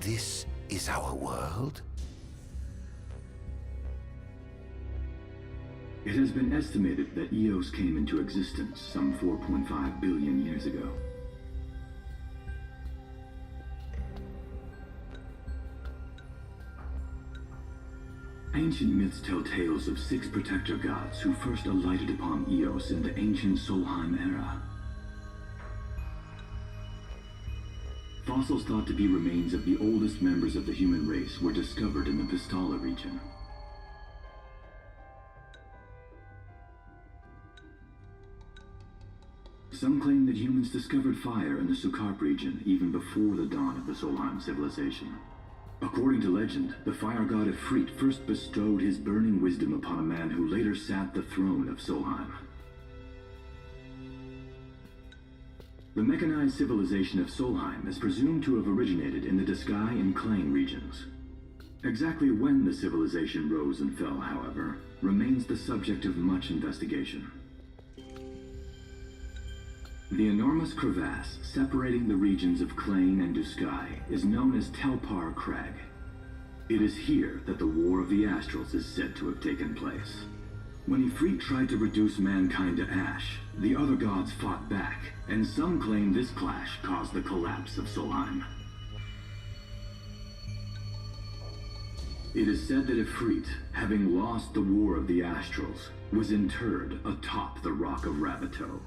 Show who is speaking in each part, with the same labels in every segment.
Speaker 1: This is our world?
Speaker 2: It has been estimated that Eos came into existence some 4.5 billion years ago. Ancient myths tell tales of 6 protector gods who first alighted upon Eos in the ancient Solheim era. Fossils thought to be remains of the oldest members of the human race were discovered in the Vistala region. Some claim that humans discovered fire in the Sukarp region even before the dawn of the Solheim civilization. According to legend, the fire god Ifrit first bestowed his burning wisdom upon a man who later sat the throne of Solheim. The mechanized civilization of Solheim is presumed to have originated in the Diskai and Klang regions. Exactly when the civilization rose and fell, however, remains the subject of much investigation. The enormous crevasse separating the regions of Klang and Diskai is known as Telpar Crag. It is here that the War of the Astrals is said to have taken place. When Ifrit tried to reduce mankind to ash, the other gods fought back, and some claim this clash caused the collapse of Solheim. It is said that Ifrit, having lost the War of the Astrals, was interred atop the Rock of Rabito.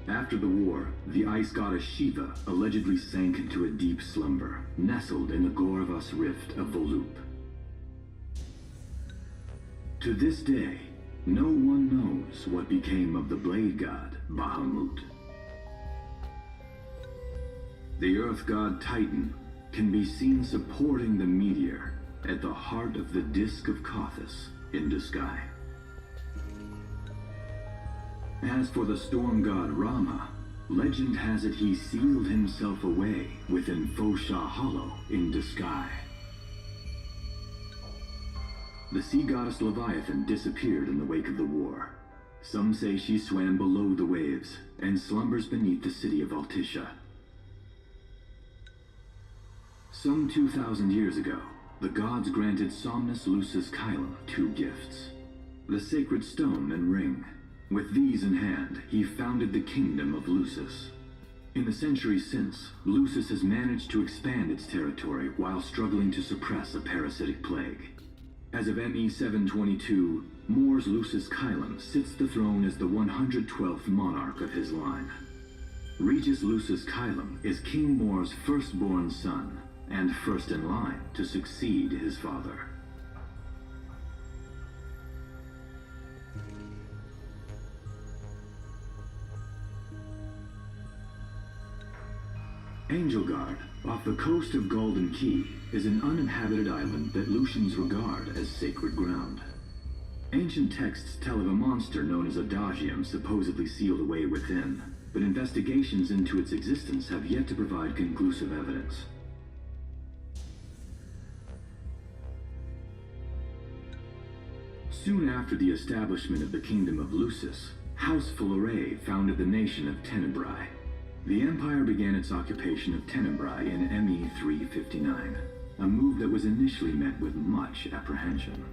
Speaker 2: After the war, the ice goddess Shiva allegedly sank into a deep slumber, nestled in the Goravas rift of Volup. To this day, no one knows what became of the blade god Bahamut. The earth god Titan can be seen supporting the meteor at the heart of the disk of Kothis in Diskai. As for the storm god Rama, legend has it he sealed himself away within Fosha Hollow in Diskai. The sea goddess Leviathan disappeared in the wake of the war. Some say she swam below the waves and slumbers beneath the city of Altisha. Some 2,000 years ago, the gods granted Somnus Lucis Kylum 2 gifts: the sacred stone and ring. With these in hand, he founded the kingdom of Lucis. In the centuries since, Lucis has managed to expand its territory while struggling to suppress a parasitic plague. As of ME 722, Mor's Lucis Kylum sits the throne as the 112th monarch of his line. Regis Lucis Kylum is King Mor's firstborn son, and first in line to succeed his father. Angelgard, off the coast of Golden Key, is an uninhabited island that Lucians regard as sacred ground. Ancient texts tell of a monster known as Adagium supposedly sealed away within, but investigations into its existence have yet to provide conclusive evidence. Soon after the establishment of the Kingdom of Lucis, House Fulare founded the nation of Tenebrae. The Empire began its occupation of Tenebrae in ME 359, a move that was initially met with much apprehension.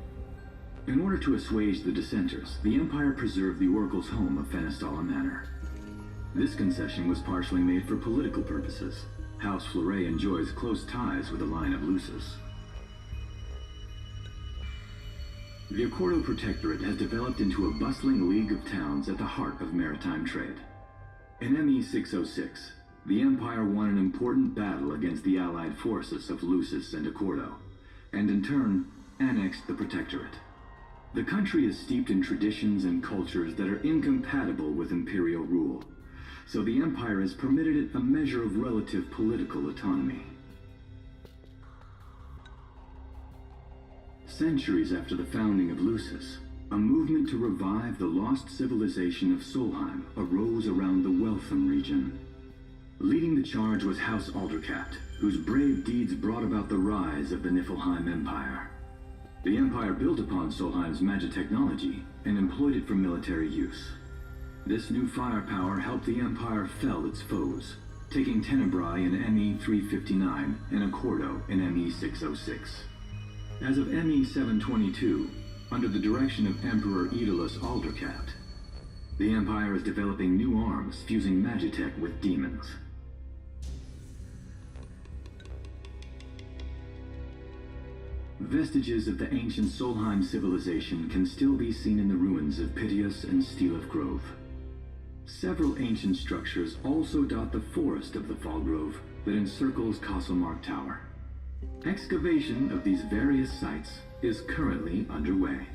Speaker 2: In order to assuage the dissenters, the Empire preserved the Oracle's home of Fenestala Manor. This concession was partially made for political purposes. House Fulare enjoys close ties with the line of Lucis. The Accordo Protectorate has developed into a bustling league of towns at the heart of maritime trade. In ME 606, the Empire won an important battle against the allied forces of Lucis and Accordo, and in turn, annexed the Protectorate. The country is steeped in traditions and cultures that are incompatible with imperial rule, so the Empire has permitted it a measure of relative political autonomy. Centuries after the founding of Lucis, a movement to revive the lost civilization of Solheim arose around the Weltham region. Leading the charge was House Aldercat, whose brave deeds brought about the rise of the Niflheim Empire. The Empire built upon Solheim's magic technology and employed it for military use. This new firepower helped the Empire fell its foes, taking Tenebrae in ME-359 and Accordo in ME-606. As of ME-722, under the direction of Emperor Aedalus Aldercat, the Empire is developing new arms fusing magitech with demons. Vestiges of the ancient Solheim civilization can still be seen in the ruins of Piteous and Steeleth Grove. Several ancient structures also dot the forest of the Fall Grove that encircles Castlemark Tower. Excavation of these various sites is currently underway.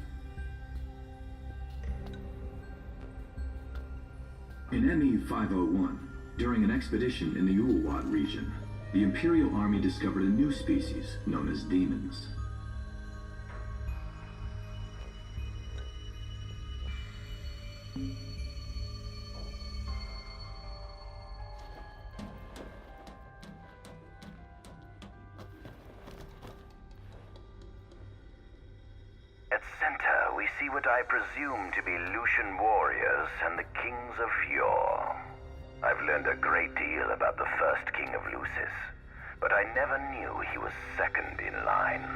Speaker 2: In ME-501, during an expedition in the Ulwad region, the Imperial Army discovered a new species known as demons.
Speaker 1: At center, we see what I presume to be Lucian warriors and the kings of yore. I've learned a great deal about the first king of Lucis, but I never knew he was second in line.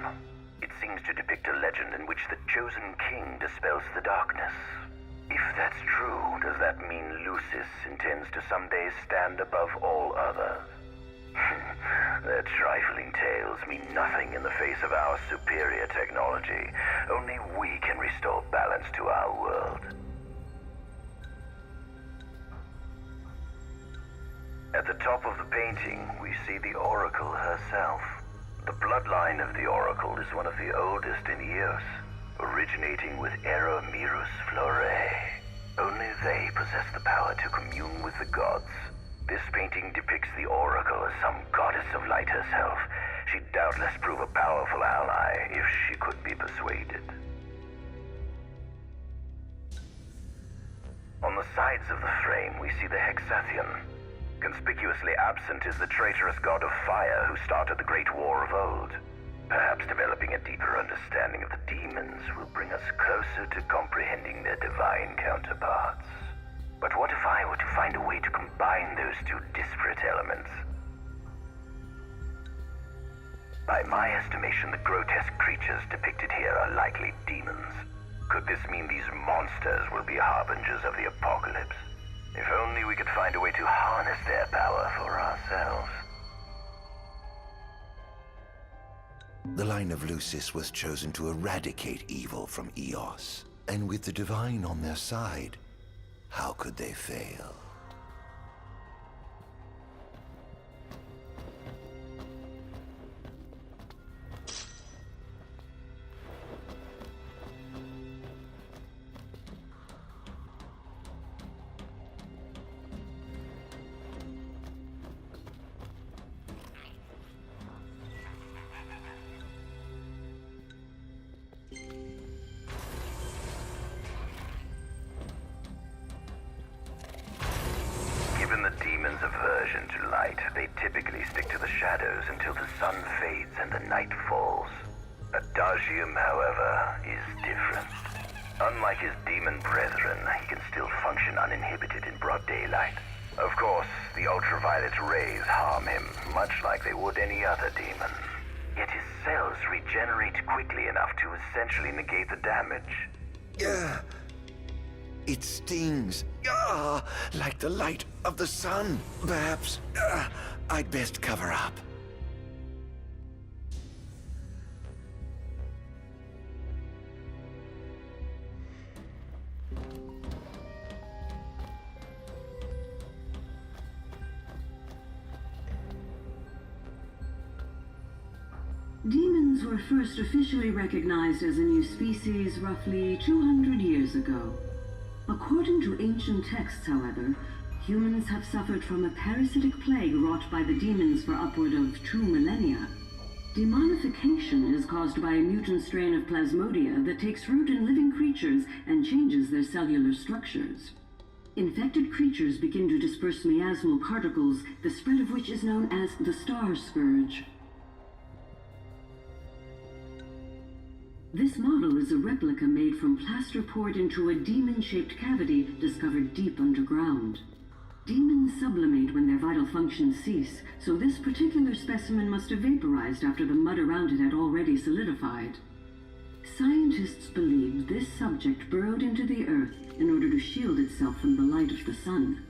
Speaker 1: It seems to depict a legend in which the chosen king dispels the darkness. If that's true, does that mean Lucis intends to someday stand above all others? Their trifling tales mean nothing in the face of our superior technology. Only we can restore balance to our world. At the top of the painting, we see the Oracle herself. The bloodline of the Oracle is one of the oldest in Eos, originating with Eromirus Flore. Only they possess the power to commune with the gods. This painting depicts the Oracle as some goddess of light herself. She'd doubtless prove a powerful ally if she could be persuaded. On the sides of the frame, we see the Hexathion. Conspicuously absent is the traitorous god of fire who started the Great War of old. Perhaps developing a deeper understanding of the demons will bring us closer to comprehending their divine counterparts. But what if I were to find a way to combine those two disparate elements? By my estimation, the grotesque creatures depicted here are likely demons. Could this mean these monsters will be harbingers of the apocalypse? If only we could find a way to harness their power for ourselves.
Speaker 3: The line of Lucis was chosen to eradicate evil from Eos, and with the divine on their side, how could they fail?
Speaker 1: Given the demon's aversion to light, they typically stick to the shadows until the sun fades and the night falls. Adagium, however, is different. Unlike his demon brethren, he can still function uninhibited in broad daylight. Of course, the ultraviolet rays harm him, much like they would any other demon. Yet his cells regenerate quickly enough to essentially negate the damage.
Speaker 3: It stings, like the light of the sun. Perhaps I'd best cover up.
Speaker 4: Demons were first officially recognized as a new species roughly 200 years ago. According to ancient texts, however, humans have suffered from a parasitic plague wrought by the demons for upward of 2 millennia. Demonification is caused by a mutant strain of plasmodia that takes root in living creatures and changes their cellular structures. Infected creatures begin to disperse miasmal particles, the spread of which is known as the Star Scourge. This model is a replica made from plaster poured into a demon-shaped cavity discovered deep underground. Demons sublimate when their vital functions cease, so this particular specimen must have vaporized after the mud around it had already solidified. Scientists believe this subject burrowed into the earth in order to shield itself from the light of the sun.